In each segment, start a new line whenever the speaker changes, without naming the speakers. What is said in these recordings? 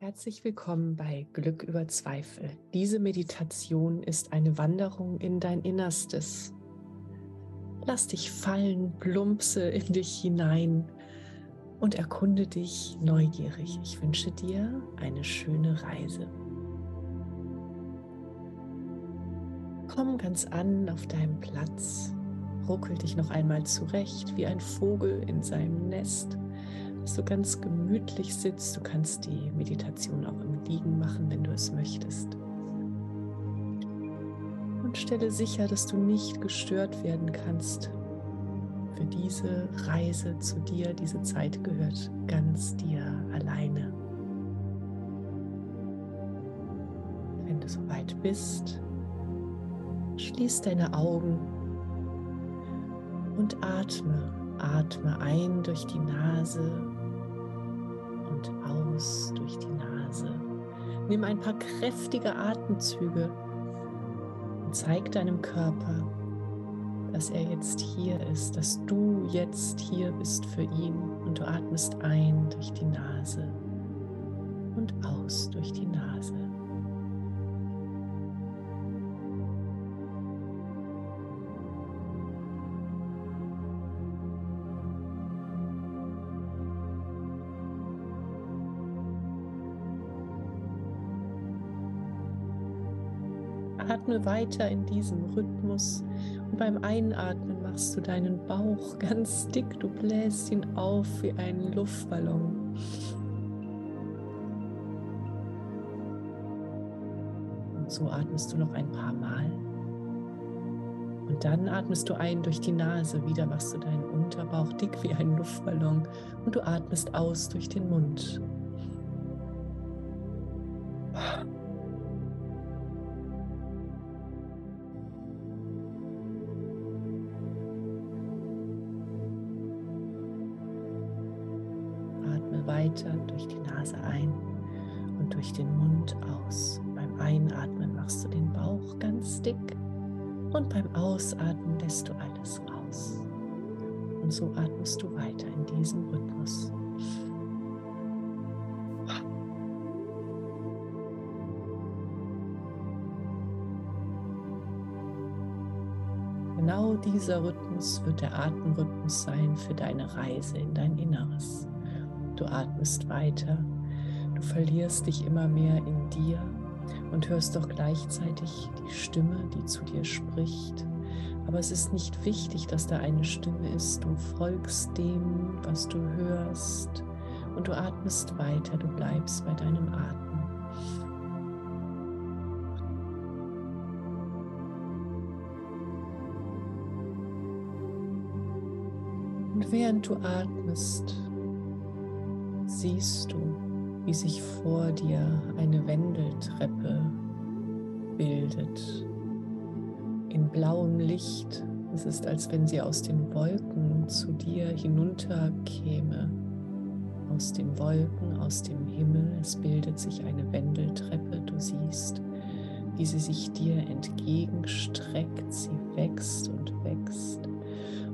Herzlich willkommen bei Glück über Zweifel. Diese Meditation ist eine Wanderung in dein Innerstes. Lass dich fallen, plumpse in dich hinein und erkunde dich neugierig. Ich wünsche dir eine schöne Reise. Komm ganz an auf deinem Platz, ruckel dich noch einmal zurecht wie ein Vogel in seinem Nest, dass du ganz gemütlich sitzt. Du kannst die Meditation auch im Liegen machen, wenn du es möchtest. Und stelle sicher, dass du nicht gestört werden kannst. Für diese Reise zu dir, diese Zeit gehört ganz dir alleine. Wenn du soweit bist, schließ deine Augen und atme. Atme ein durch die Nase und aus durch die Nase. Nimm ein paar kräftige Atemzüge und zeig deinem Körper, dass er jetzt hier ist, dass du jetzt hier bist für ihn. Und du atmest ein durch die Nase und aus durch die Nase. Atme weiter in diesem Rhythmus und beim Einatmen machst du deinen Bauch ganz dick, du bläst ihn auf wie einen Luftballon. Und so atmest du noch ein paar Mal. Und dann atmest du ein durch die Nase, wieder machst du deinen Unterbauch dick wie einen Luftballon und du atmest aus durch den Mund. Atme weiter durch die Nase ein und durch den Mund aus. Beim Einatmen machst du den Bauch ganz dick und beim Ausatmen lässt du alles raus. Und so atmest du weiter in diesem Rhythmus. Genau dieser Rhythmus wird der Atemrhythmus sein für deine Reise in dein Inneres. Du atmest weiter, du verlierst dich immer mehr in dir und hörst doch gleichzeitig die Stimme, die zu dir spricht. Aber es ist nicht wichtig, dass da eine Stimme ist. Du folgst dem, was du hörst, und du atmest weiter, du bleibst bei deinem Atmen. Und während du atmest, siehst du, wie sich vor dir eine Wendeltreppe bildet. In blauem Licht. Es ist, als wenn sie aus den Wolken zu dir hinunterkäme. Aus den Wolken, aus dem Himmel. Es bildet sich eine Wendeltreppe. Du siehst, wie sie sich dir entgegenstreckt. Sie wächst und wächst.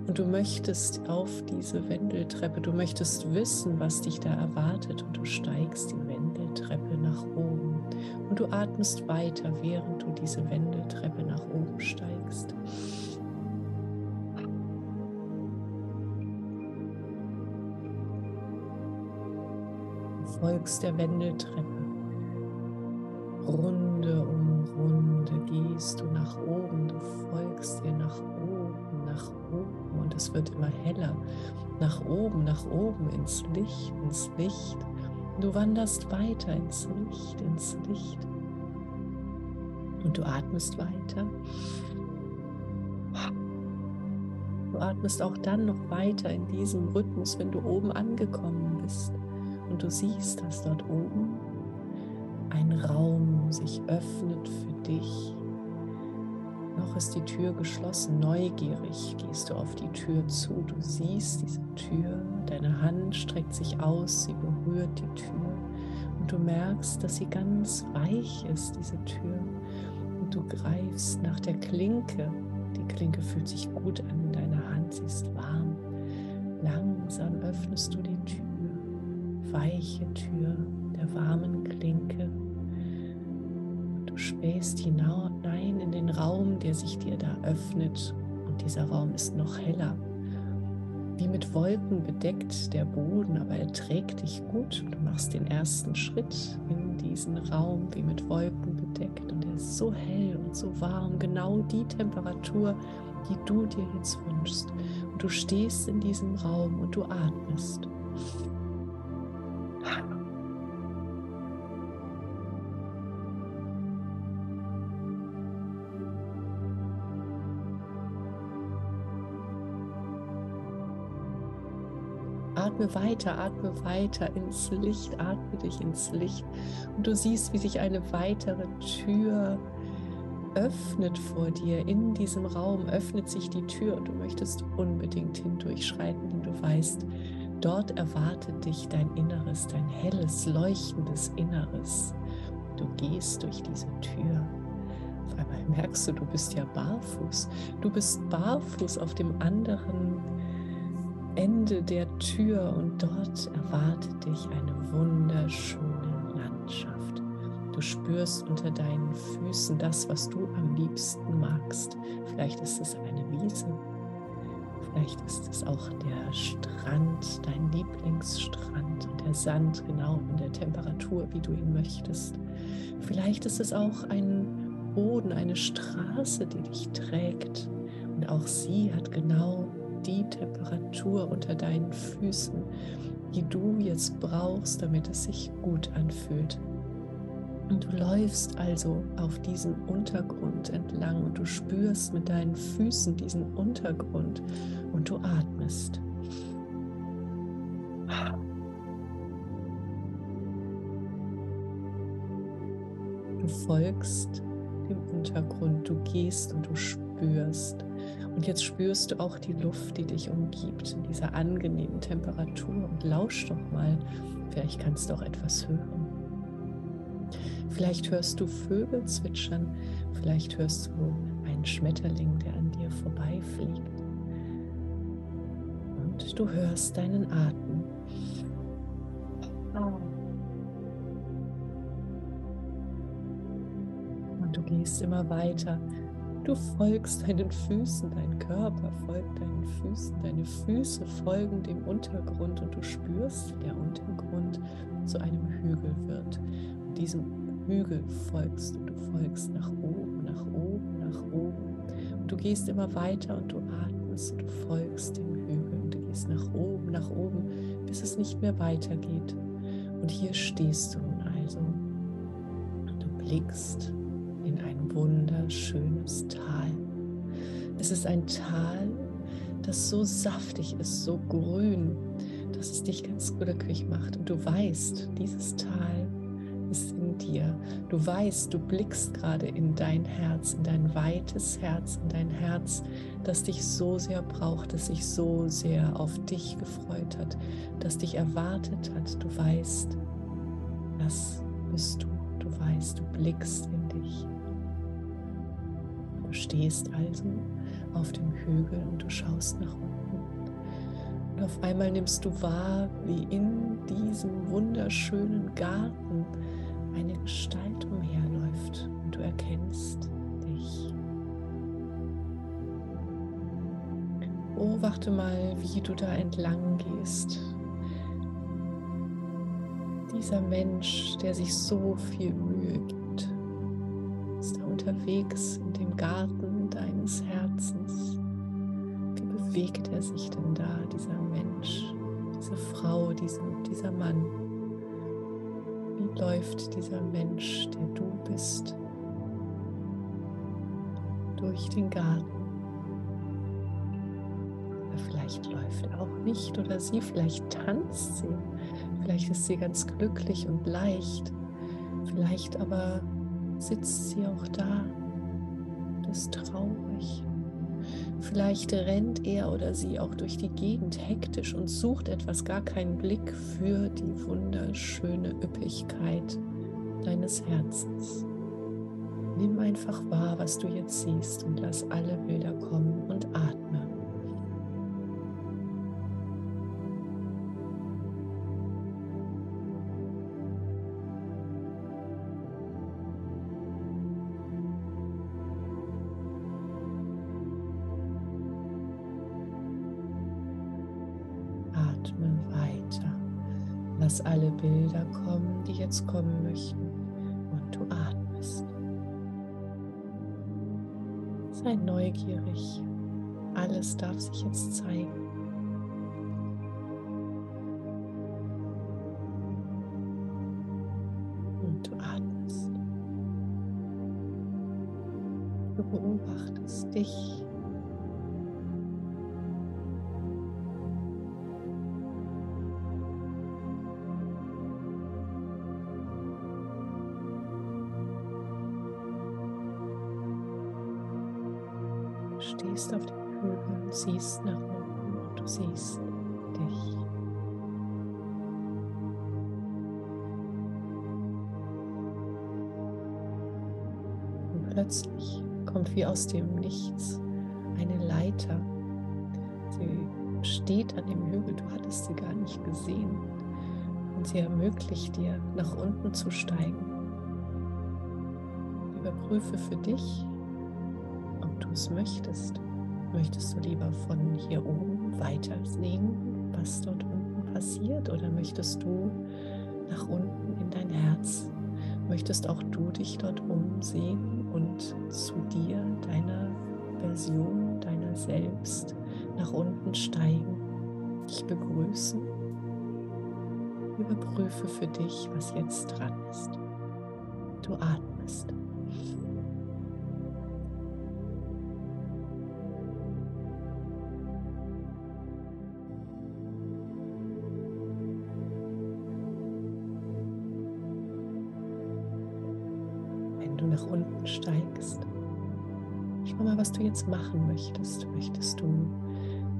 Und du möchtest auf diese Wendeltreppe, du möchtest wissen, was dich da erwartet, und du steigst die Wendeltreppe nach oben. Und du atmest weiter, während du diese Wendeltreppe nach oben steigst. Du folgst der Wendeltreppe. Runde um Runde gehst du nach oben, du folgst ihr nach oben, nach oben. Und es wird immer heller, nach oben ins Licht, ins Licht. Du wanderst weiter ins Licht, ins Licht. Und du atmest weiter. Du atmest auch dann noch weiter in diesem Rhythmus, wenn du oben angekommen bist. Und du siehst, dass dort oben ein Raum sich öffnet für dich. Noch ist die Tür geschlossen. Neugierig gehst du auf die Tür zu. Du siehst diese Tür, deine Hand streckt sich aus, sie berührt die Tür und du merkst, dass sie ganz weich ist, diese Tür. Und du greifst nach der Klinke. Die Klinke fühlt sich gut an in deiner Hand, sie ist warm. Langsam öffnest du die Tür, weiche Tür der warmen Klinke. gehst hinein in den Raum, der sich dir da öffnet, und dieser Raum ist noch heller. Wie mit Wolken bedeckt der Boden, aber er trägt dich gut. Du machst den ersten Schritt in diesen Raum, wie mit Wolken bedeckt, und er ist so hell und so warm, genau die Temperatur, die du dir jetzt wünschst. Und du stehst in diesem Raum und du atmest. Atme weiter ins Licht, atme dich ins Licht. Und du siehst, wie sich eine weitere Tür öffnet vor dir. In diesem Raum öffnet sich die Tür und du möchtest unbedingt hindurchschreiten, denn du weißt, dort erwartet dich dein Inneres, dein helles, leuchtendes Inneres. Du gehst durch diese Tür. Auf einmal merkst du, du bist ja barfuß. Du bist barfuß auf dem anderen Ende der Tür und dort erwartet dich eine wunderschöne Landschaft. Du spürst unter deinen Füßen das, was du am liebsten magst. Vielleicht ist es eine Wiese, vielleicht ist es auch der Strand, dein Lieblingsstrand, und der Sand genau in der Temperatur, wie du ihn möchtest. Vielleicht ist es auch ein Boden, eine Straße, die dich trägt, und auch sie hat genau die Temperatur unter deinen Füßen, die du jetzt brauchst, damit es sich gut anfühlt. Und du läufst also auf diesem Untergrund entlang und du spürst mit deinen Füßen diesen Untergrund und du atmest. Du folgst dem Untergrund, du gehst und du spürst. Und jetzt spürst du auch die Luft, die dich umgibt, in dieser angenehmen Temperatur. Und lausch doch mal, vielleicht kannst du auch etwas hören. Vielleicht hörst du Vögel zwitschern, vielleicht hörst du einen Schmetterling, der an dir vorbeifliegt. Und du hörst deinen Atem. Und du gehst immer weiter. Du folgst deinen Füßen, dein Körper folgt deinen Füßen, deine Füße folgen dem Untergrund und du spürst, wie der Untergrund zu einem Hügel wird. Und diesem Hügel folgst du folgst nach oben, nach oben, nach oben. Und du gehst immer weiter und du atmest und du folgst dem Hügel und du gehst nach oben, bis es nicht mehr weitergeht. Und hier stehst du nun also und du blickst in ein wunderschönes Tal. Es ist ein Tal, das so saftig ist, so grün, dass es dich ganz glücklich macht. Und du weißt, dieses Tal ist in dir. Du weißt, du blickst gerade in dein Herz, in dein weites Herz, in dein Herz, das dich so sehr braucht, das sich so sehr auf dich gefreut hat, das dich erwartet hat. Du weißt, das bist du. Du weißt, du blickst in dich. Du stehst also auf dem Hügel und du schaust nach unten. Und auf einmal nimmst du wahr, wie in diesem wunderschönen Garten eine Gestalt umherläuft und du erkennst dich. Beobachte mal, wie du da entlang gehst. Dieser Mensch, der sich so viel Mühe gibt, ist da unterwegs in dem Garten deines Herzens. Wie bewegt er sich denn da, dieser Mensch, diese Frau, dieser Mann? Wie läuft dieser Mensch, der du bist, durch den Garten? Oder vielleicht läuft er auch nicht oder sie, vielleicht tanzt sie, vielleicht ist sie ganz glücklich und leicht, vielleicht aber sitzt sie auch da und ist traurig. Vielleicht rennt er oder sie auch durch die Gegend hektisch und sucht etwas, gar keinen Blick für die wunderschöne Üppigkeit deines Herzens. Nimm einfach wahr, was du jetzt siehst und lass alle Bilder kommen und atme. Lass alle Bilder kommen, die jetzt kommen möchten, und du atmest. Sei neugierig. Alles darf sich jetzt zeigen. Und du atmest. Du beobachtest dich. Du stehst auf dem Hügel und siehst nach unten und du siehst dich. Und plötzlich kommt wie aus dem Nichts eine Leiter. Sie steht an dem Hügel, du hattest sie gar nicht gesehen. Und sie ermöglicht dir, nach unten zu steigen. Überprüfe für dich, ob du es möchtest. Möchtest du lieber von hier oben weiter sehen, was dort unten passiert? Oder möchtest du nach unten in dein Herz? Möchtest auch du dich dort umsehen und zu dir, deiner Version, deiner selbst nach unten steigen, dich begrüßen? Überprüfe für dich, was jetzt dran ist. Du atmest. Wenn du nach unten steigst, schau mal, was du jetzt machen möchtest. Möchtest du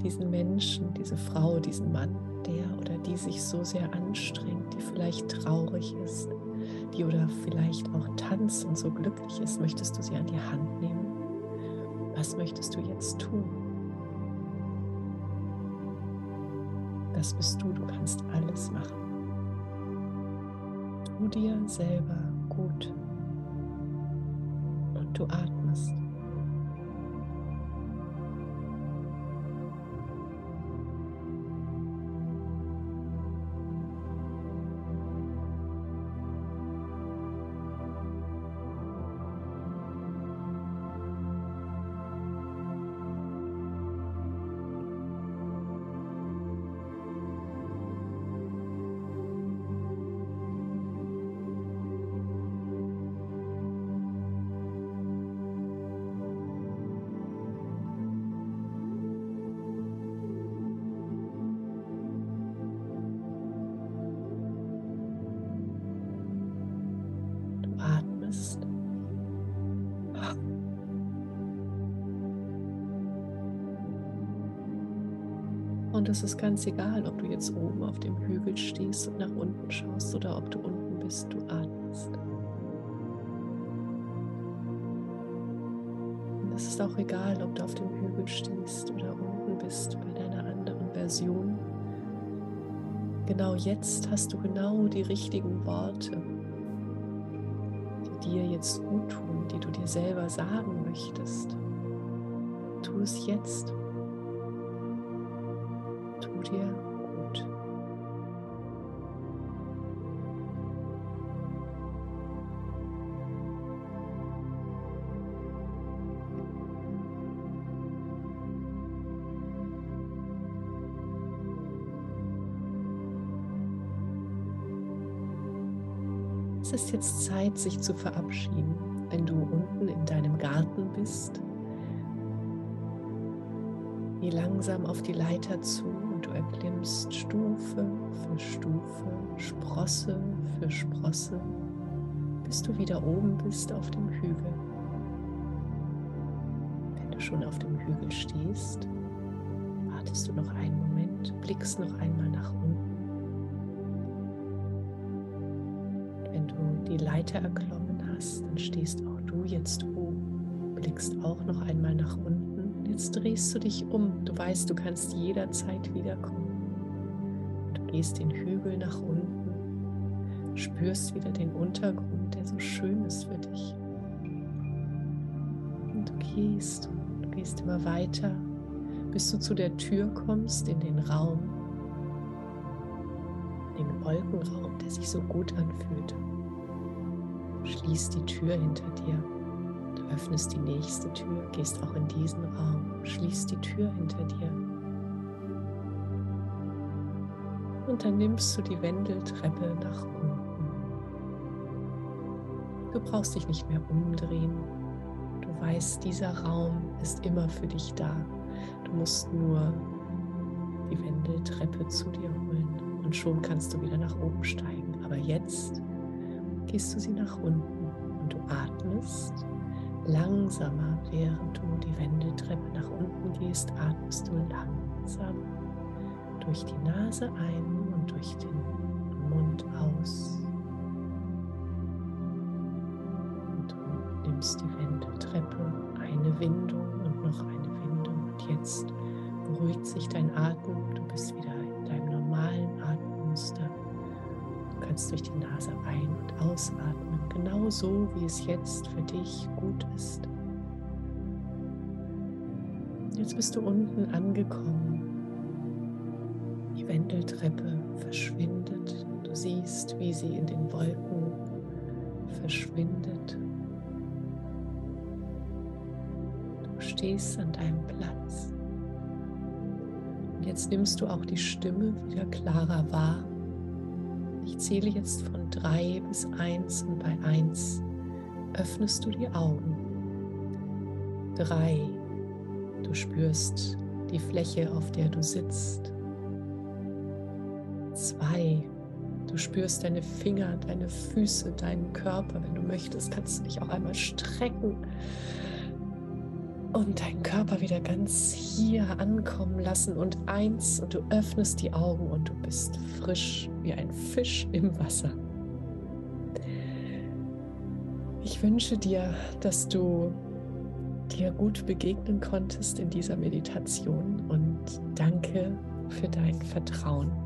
diesen Menschen, diese Frau, diesen Mann, der oder die sich so sehr anstrengt, die vielleicht traurig ist, die oder vielleicht auch tanzt und so glücklich ist, möchtest du sie an die Hand nehmen? Was möchtest du jetzt tun? Das bist du, du kannst alles machen. Tu dir selber gut und du atmest. Atmest. Und es ist ganz egal, ob du jetzt oben auf dem Hügel stehst und nach unten schaust oder ob du unten bist, du atmest. Und es ist auch egal, ob du auf dem Hügel stehst oder unten bist bei deiner anderen Version. Genau jetzt hast du genau die richtigen Worte, die dir jetzt gut tun, die du dir selber sagen möchtest. Tu es jetzt. Tu dir gut. Es ist jetzt Zeit, sich zu verabschieden. Wenn du unten in deinem Garten bist, geh langsam auf die Leiter zu und du erklimmst Stufe für Stufe, Sprosse für Sprosse, bis du wieder oben bist auf dem Hügel. Wenn du schon auf dem Hügel stehst, wartest du noch einen Moment, blickst noch einmal nach unten. Wenn du die Leiter erklommen hast, dann stehst auch du jetzt oben, blickst auch noch einmal nach unten. Jetzt drehst du dich um. Du weißt, du kannst jederzeit wiederkommen. Du gehst den Hügel nach unten, spürst wieder den Untergrund, der so schön ist für dich. Und du gehst immer weiter, bis du zu der Tür kommst in den Raum. den Wolkenraum, der sich so gut anfühlt. Schließ die Tür hinter dir. Du öffnest die nächste Tür, gehst auch in diesen Raum, schließt die Tür hinter dir. Und dann nimmst du die Wendeltreppe nach unten. Du brauchst dich nicht mehr umdrehen. Du weißt, dieser Raum ist immer für dich da. Du musst nur die Wendeltreppe zu dir holen und schon kannst du wieder nach oben steigen. Aber jetzt gehst du sie nach unten und du atmest langsamer, während du die Wendeltreppe nach unten gehst, atmest du langsam durch die Nase ein und durch den Mund aus. Und du nimmst die Wendeltreppe, eine Windung und noch eine Windung. Und jetzt beruhigt sich dein Atem, du bist wieder in deinem normalen Atemmuster. Du kannst durch die Nase ein- und ausatmen, genau so, wie es jetzt für dich gut ist. Jetzt bist du unten angekommen. Die Wendeltreppe verschwindet. Du siehst, wie sie in den Wolken verschwindet. Du stehst an deinem Platz. Und jetzt nimmst du auch die Stimme wieder klarer wahr. Ich zähle jetzt von 3 bis 1 und bei 1 öffnest du die Augen. 3, du spürst die Fläche, auf der du sitzt. 2, du spürst deine Finger, deine Füße, deinen Körper. Wenn du möchtest, kannst du dich auch einmal strecken und deinen Körper wieder ganz hier ankommen lassen. Und 1, und du öffnest die Augen und du bist frisch wie ein Fisch im Wasser. Ich wünsche dir, dass du dir gut begegnen konntest in dieser Meditation und danke für dein Vertrauen.